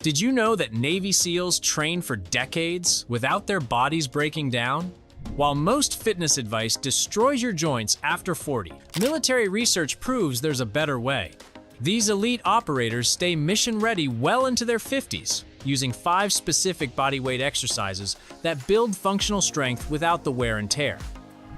Did you know that Navy SEALs train for decades without their bodies breaking down? While most fitness advice destroys your joints after 40, military research proves there's a better way. These elite operators stay mission-ready well into their 50s, using 5 specific bodyweight exercises that build functional strength without the wear and tear.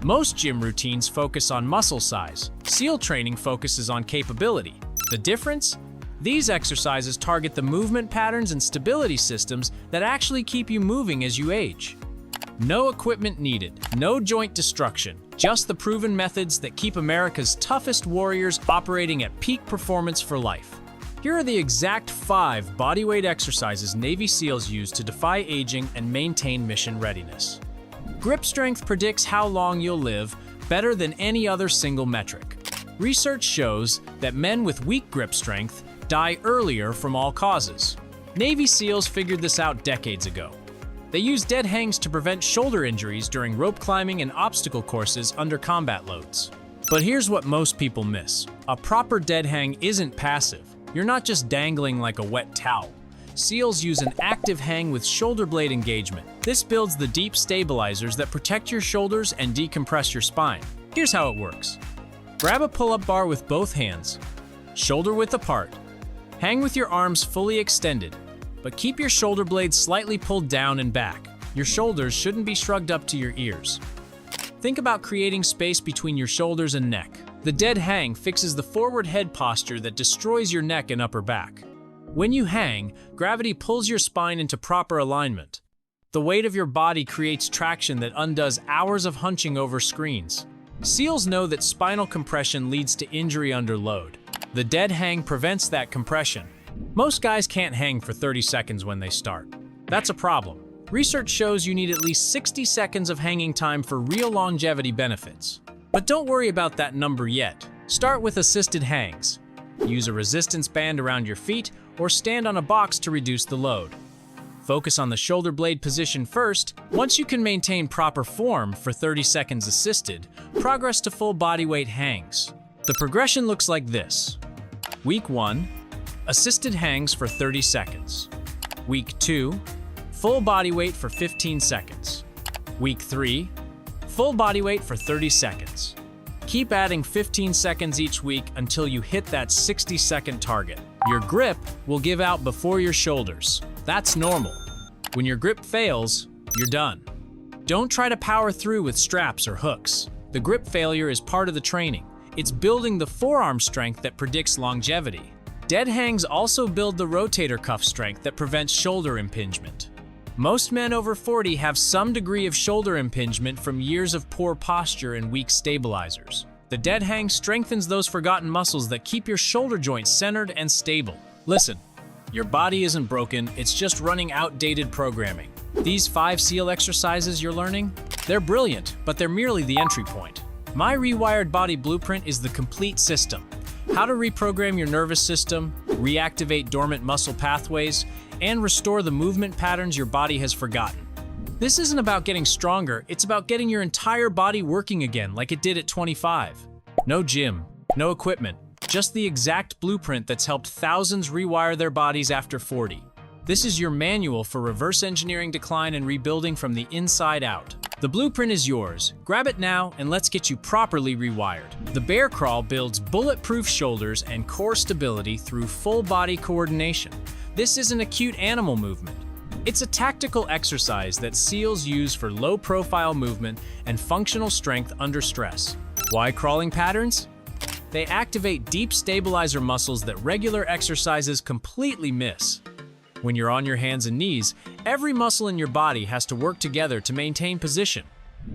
Most gym routines focus on muscle size. SEAL training focuses on capability. The difference? These exercises target the movement patterns and stability systems that actually keep you moving as you age. No equipment needed, no joint destruction, just the proven methods that keep America's toughest warriors operating at peak performance for life. Here are the exact 5 bodyweight exercises Navy SEALs use to defy aging and maintain mission readiness. Grip strength predicts how long you'll live better than any other single metric. Research shows that men with weak grip strength die earlier from all causes. Navy SEALs figured this out decades ago. They use dead hangs to prevent shoulder injuries during rope climbing and obstacle courses under combat loads. But here's what most people miss. A proper dead hang isn't passive. You're not just dangling like a wet towel. SEALs use an active hang with shoulder blade engagement. This builds the deep stabilizers that protect your shoulders and decompress your spine. Here's how it works. Grab a pull-up bar with both hands, shoulder width apart. Hang with your arms fully extended, but keep your shoulder blades slightly pulled down and back. Your shoulders shouldn't be shrugged up to your ears. Think about creating space between your shoulders and neck. The dead hang fixes the forward head posture that destroys your neck and upper back. When you hang, gravity pulls your spine into proper alignment. The weight of your body creates traction that undoes hours of hunching over screens. SEALs know that spinal compression leads to injury under load. The dead hang prevents that compression. Most guys can't hang for 30 seconds when they start. That's a problem. Research shows you need at least 60 seconds of hanging time for real longevity benefits. But don't worry about that number yet. Start with assisted hangs. Use a resistance band around your feet or stand on a box to reduce the load. Focus on the shoulder blade position first. Once you can maintain proper form for 30 seconds assisted, progress to full bodyweight hangs. The progression looks like this. Week 1, assisted hangs for 30 seconds. Week 2, full bodyweight for 15 seconds. Week 3, full bodyweight for 30 seconds. Keep adding 15 seconds each week until you hit that 60-second target. Your grip will give out before your shoulders. That's normal. When your grip fails, you're done. Don't try to power through with straps or hooks. The grip failure is part of the training. It's building the forearm strength that predicts longevity. Dead hangs also build the rotator cuff strength that prevents shoulder impingement. Most men over 40 have some degree of shoulder impingement from years of poor posture and weak stabilizers. The dead hang strengthens those forgotten muscles that keep your shoulder joints centered and stable. Listen, your body isn't broken, it's just running outdated programming. These 5 SEAL exercises you're learning, they're brilliant, but they're merely the entry point. My Rewired Body Blueprint is the complete system. How to reprogram your nervous system, reactivate dormant muscle pathways, and restore the movement patterns your body has forgotten. This isn't about getting stronger, it's about getting your entire body working again like it did at 25. No gym, no equipment, just the exact blueprint that's helped thousands rewire their bodies after 40. This is your manual for reverse engineering decline and rebuilding from the inside out. The blueprint is yours. Grab it now and let's get you properly rewired. The bear crawl builds bulletproof shoulders and core stability through full body coordination. This isn't a cute animal movement. It's a tactical exercise that SEALs use for low-profile movement and functional strength under stress. Why crawling patterns? They activate deep stabilizer muscles that regular exercises completely miss. When you're on your hands and knees, every muscle in your body has to work together to maintain position.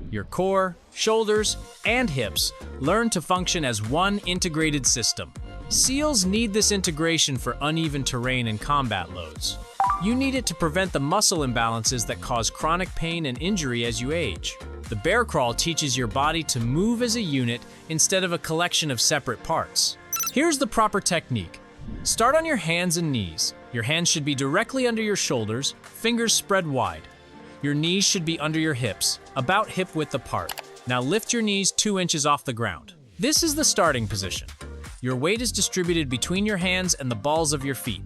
Your core, shoulders, and hips learn to function as one integrated system. SEALs need this integration for uneven terrain and combat loads. You need it to prevent the muscle imbalances that cause chronic pain and injury as you age. The bear crawl teaches your body to move as a unit instead of a collection of separate parts. Here's the proper technique. Start on your hands and knees. Your hands should be directly under your shoulders, fingers spread wide. Your knees should be under your hips, about hip width apart. Now lift your knees 2 inches off the ground. This is the starting position. Your weight is distributed between your hands and the balls of your feet.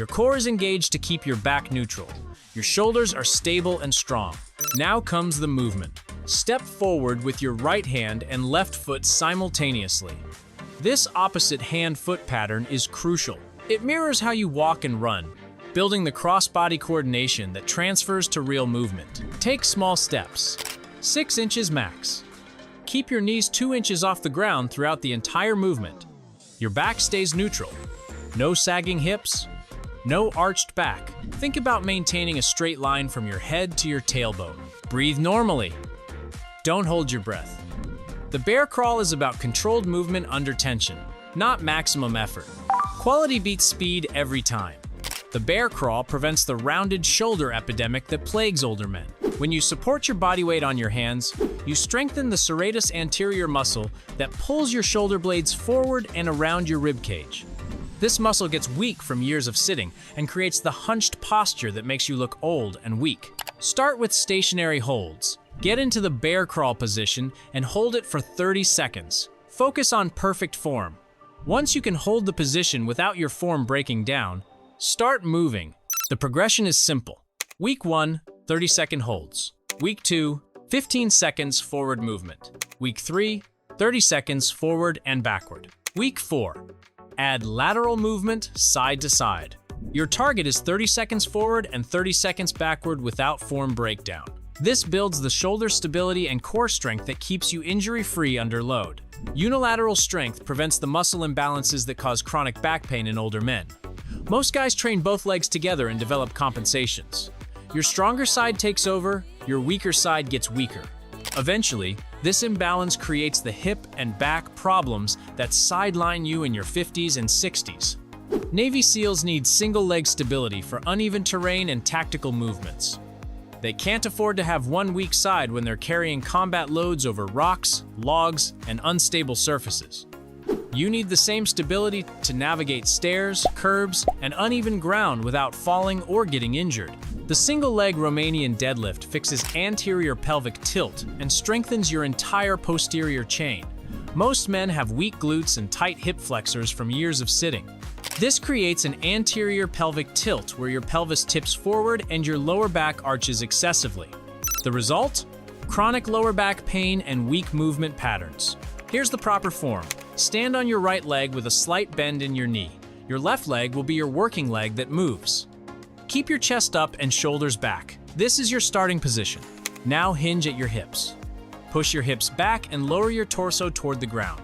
Your core is engaged to keep your back neutral. Your shoulders are stable and strong. Now comes the movement. Step forward with your right hand and left foot simultaneously. This opposite hand-foot pattern is crucial. It mirrors how you walk and run, building the cross-body coordination that transfers to real movement. Take small steps. 6 inches max. Keep your knees 2 inches off the ground throughout the entire movement. Your back stays neutral. No sagging hips, no arched back. Think about maintaining a straight line from your head to your tailbone. Breathe normally. Don't hold your breath. The bear crawl is about controlled movement under tension, not maximum effort. Quality beats speed every time. The bear crawl prevents the rounded shoulder epidemic that plagues older men. When you support your body weight on your hands, you strengthen the serratus anterior muscle that pulls your shoulder blades forward and around your rib cage. This muscle gets weak from years of sitting and creates the hunched posture that makes you look old and weak. Start with stationary holds. Get into the bear crawl position and hold it for 30 seconds. Focus on perfect form. Once you can hold the position without your form breaking down, start moving. The progression is simple. Week 1, 30-second holds. Week 2, 15 seconds forward movement. Week 3, 30 seconds forward and backward. Week 4, add lateral movement side to side. Your target is 30 seconds forward and 30 seconds backward without form breakdown. This builds the shoulder stability and core strength that keeps you injury-free under load. Unilateral strength prevents the muscle imbalances that cause chronic back pain in older men. Most guys train both legs together and develop compensations. Your stronger side takes over, your weaker side gets weaker. Eventually, this imbalance creates the hip and back problems that sideline you in your 50s and 60s. Navy SEALs need single-leg stability for uneven terrain and tactical movements. They can't afford to have one weak side when they're carrying combat loads over rocks, logs, and unstable surfaces. You need the same stability to navigate stairs, curbs, and uneven ground without falling or getting injured. The single-leg Romanian deadlift fixes anterior pelvic tilt and strengthens your entire posterior chain. Most men have weak glutes and tight hip flexors from years of sitting. This creates an anterior pelvic tilt where your pelvis tips forward and your lower back arches excessively. The result? Chronic lower back pain and weak movement patterns. Here's the proper form. Stand on your right leg with a slight bend in your knee. Your left leg will be your working leg that moves. Keep your chest up and shoulders back. This is your starting position. Now hinge at your hips. Push your hips back and lower your torso toward the ground.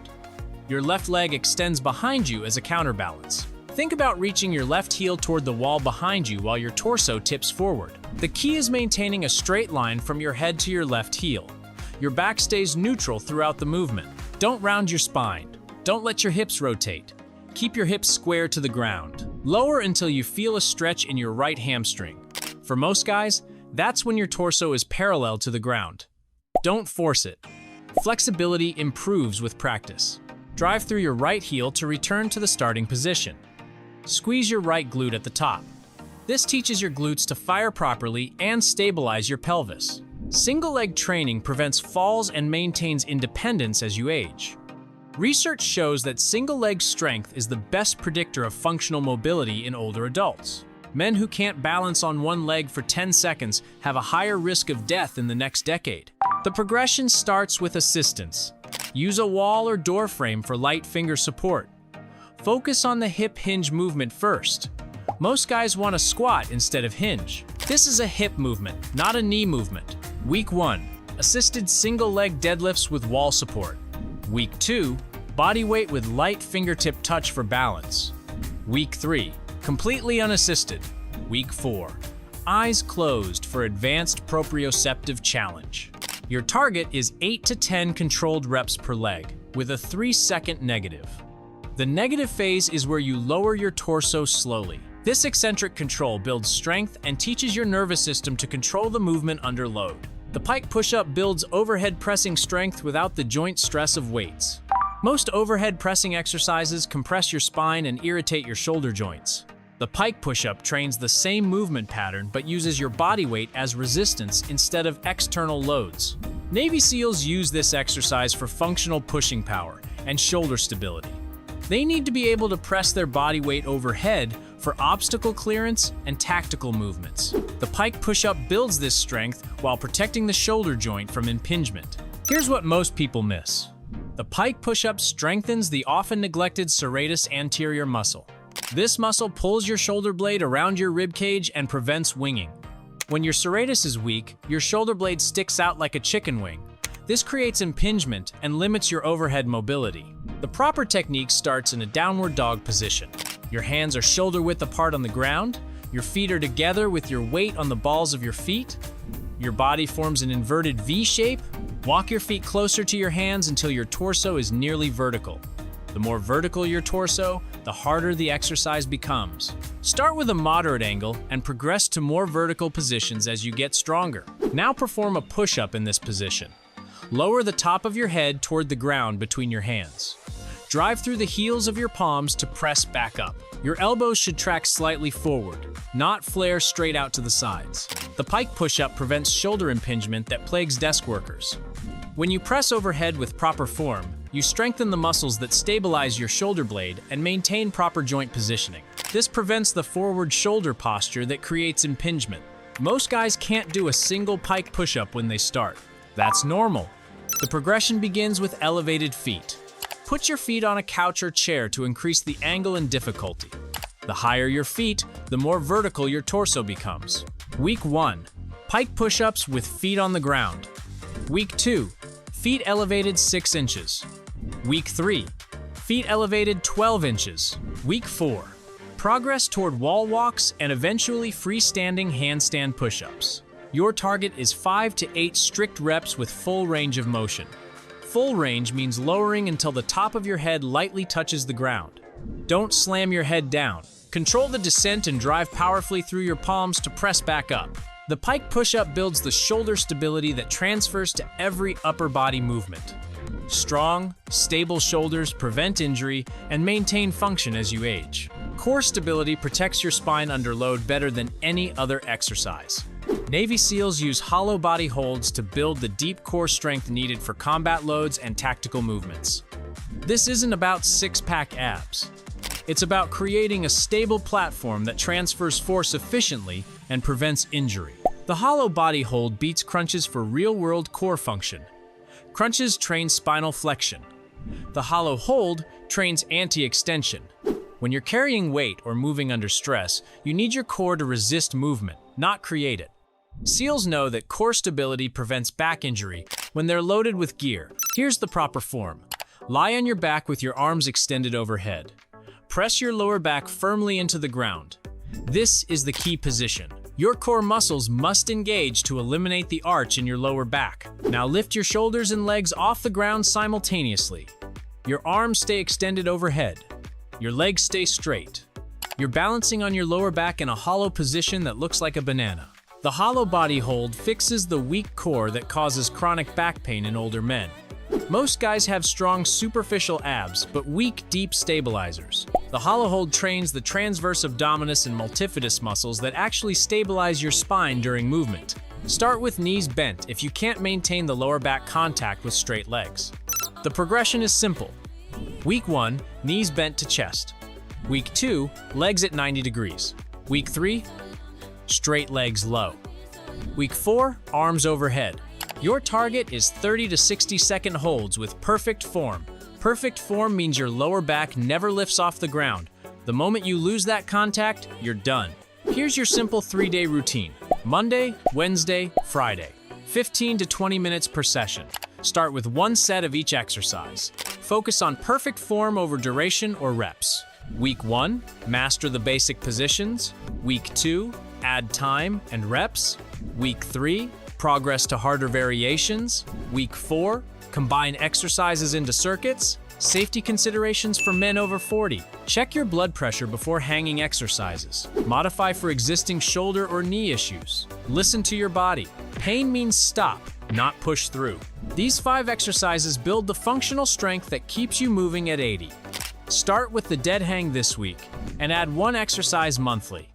Your left leg extends behind you as a counterbalance. Think about reaching your left heel toward the wall behind you while your torso tips forward. The key is maintaining a straight line from your head to your left heel. Your back stays neutral throughout the movement. Don't round your spine. Don't let your hips rotate. Keep your hips square to the ground. Lower until you feel a stretch in your right hamstring. For most guys, that's when your torso is parallel to the ground. Don't force it. Flexibility improves with practice. Drive through your right heel to return to the starting position. Squeeze your right glute at the top. This teaches your glutes to fire properly and stabilize your pelvis. Single-leg training prevents falls and maintains independence as you age. Research shows that single-leg strength is the best predictor of functional mobility in older adults. Men who can't balance on one leg for 10 seconds have a higher risk of death in the next decade. The progression starts with assistance. Use a wall or door frame for light finger support. Focus on the hip hinge movement first. Most guys want to squat instead of hinge. This is a hip movement, not a knee movement. Week 1, assisted single-leg deadlifts with wall support. Week 2, body weight with light fingertip touch for balance. Week 3, completely unassisted. Week 4, eyes closed for advanced proprioceptive challenge. Your target is 8 to 10 controlled reps per leg, with a 3-second negative. The negative phase is where you lower your torso slowly. This eccentric control builds strength and teaches your nervous system to control the movement under load. The Pike Push-Up builds overhead pressing strength without the joint stress of weights. Most overhead pressing exercises compress your spine and irritate your shoulder joints. The Pike Push-Up trains the same movement pattern but uses your body weight as resistance instead of external loads. Navy SEALs use this exercise for functional pushing power and shoulder stability. They need to be able to press their body weight overhead for obstacle clearance and tactical movements. The Pike Push-Up builds this strength while protecting the shoulder joint from impingement. Here's what most people miss. The Pike Push-Up strengthens the often neglected serratus anterior muscle. This muscle pulls your shoulder blade around your rib cage and prevents winging. When your serratus is weak, your shoulder blade sticks out like a chicken wing. This creates impingement and limits your overhead mobility. The proper technique starts in a downward dog position. Your hands are shoulder width apart on the ground. Your feet are together with your weight on the balls of your feet. Your body forms an inverted V shape. Walk your feet closer to your hands until your torso is nearly vertical. The more vertical your torso, the harder the exercise becomes. Start with a moderate angle and progress to more vertical positions as you get stronger. Now perform a push-up in this position. Lower the top of your head toward the ground between your hands. Drive through the heels of your palms to press back up. Your elbows should track slightly forward, not flare straight out to the sides. The Pike Push-Up prevents shoulder impingement that plagues desk workers. When you press overhead with proper form, you strengthen the muscles that stabilize your shoulder blade and maintain proper joint positioning. This prevents the forward shoulder posture that creates impingement. Most guys can't do a single Pike Push-Up when they start. That's normal. The progression begins with elevated feet. Put your feet on a couch or chair to increase the angle and difficulty. The higher your feet, the more vertical your torso becomes. Week 1, Pike Push-Ups with feet on the ground. Week 2, feet elevated 6 inches. Week 3, feet elevated 12 inches. Week 4, progress toward wall walks and eventually freestanding handstand push-ups. Your target is 5 to 8 strict reps with full range of motion. Full range means lowering until the top of your head lightly touches the ground. Don't slam your head down. Control the descent and drive powerfully through your palms to press back up. The Pike Push-Up builds the shoulder stability that transfers to every upper body movement. Strong, stable shoulders prevent injury and maintain function as you age. Core stability protects your spine under load better than any other exercise. Navy SEALs use hollow body holds to build the deep core strength needed for combat loads and tactical movements. This isn't about six-pack abs. It's about creating a stable platform that transfers force efficiently and prevents injury. The hollow body hold beats crunches for real-world core function. Crunches train spinal flexion. The hollow hold trains anti-extension. When you're carrying weight or moving under stress, you need your core to resist movement, not create it. SEALs know that core stability prevents back injury when they're loaded with gear. Here's the proper form. Lie on your back with your arms extended overhead. Press your lower back firmly into the ground. This is the key position. Your core muscles must engage to eliminate the arch in your lower back. Now lift your shoulders and legs off the ground simultaneously. Your arms stay extended overhead. Your legs stay straight. You're balancing on your lower back in a hollow position that looks like a banana. The hollow body hold fixes the weak core that causes chronic back pain in older men. Most guys have strong superficial abs, but weak deep stabilizers. The hollow hold trains the transverse abdominis and multifidus muscles that actually stabilize your spine during movement. Start with knees bent if you can't maintain the lower back contact with straight legs. The progression is simple. Week 1, knees bent to chest. Week 2, legs at 90 degrees. Week 3, straight legs low. Week 4, arms overhead. Your target is 30 to 60 second holds with perfect form. Perfect form means your lower back never lifts off the ground. The moment you lose that contact, you're done. Here's your simple 3-day routine. Monday, Wednesday, Friday. 15 to 20 minutes per session. Start with 1 set of each exercise. Focus on perfect form over duration or reps. Week 1, master the basic positions. Week 2, add time and reps. Week 3, progress to harder variations. Week 4, combine exercises into circuits. Safety considerations for men over 40. Check your blood pressure before hanging exercises. Modify for existing shoulder or knee issues. Listen to your body. Pain means stop, not push through. These 5 exercises build the functional strength that keeps you moving at 80. Start with the dead hang this week and add 1 exercise monthly.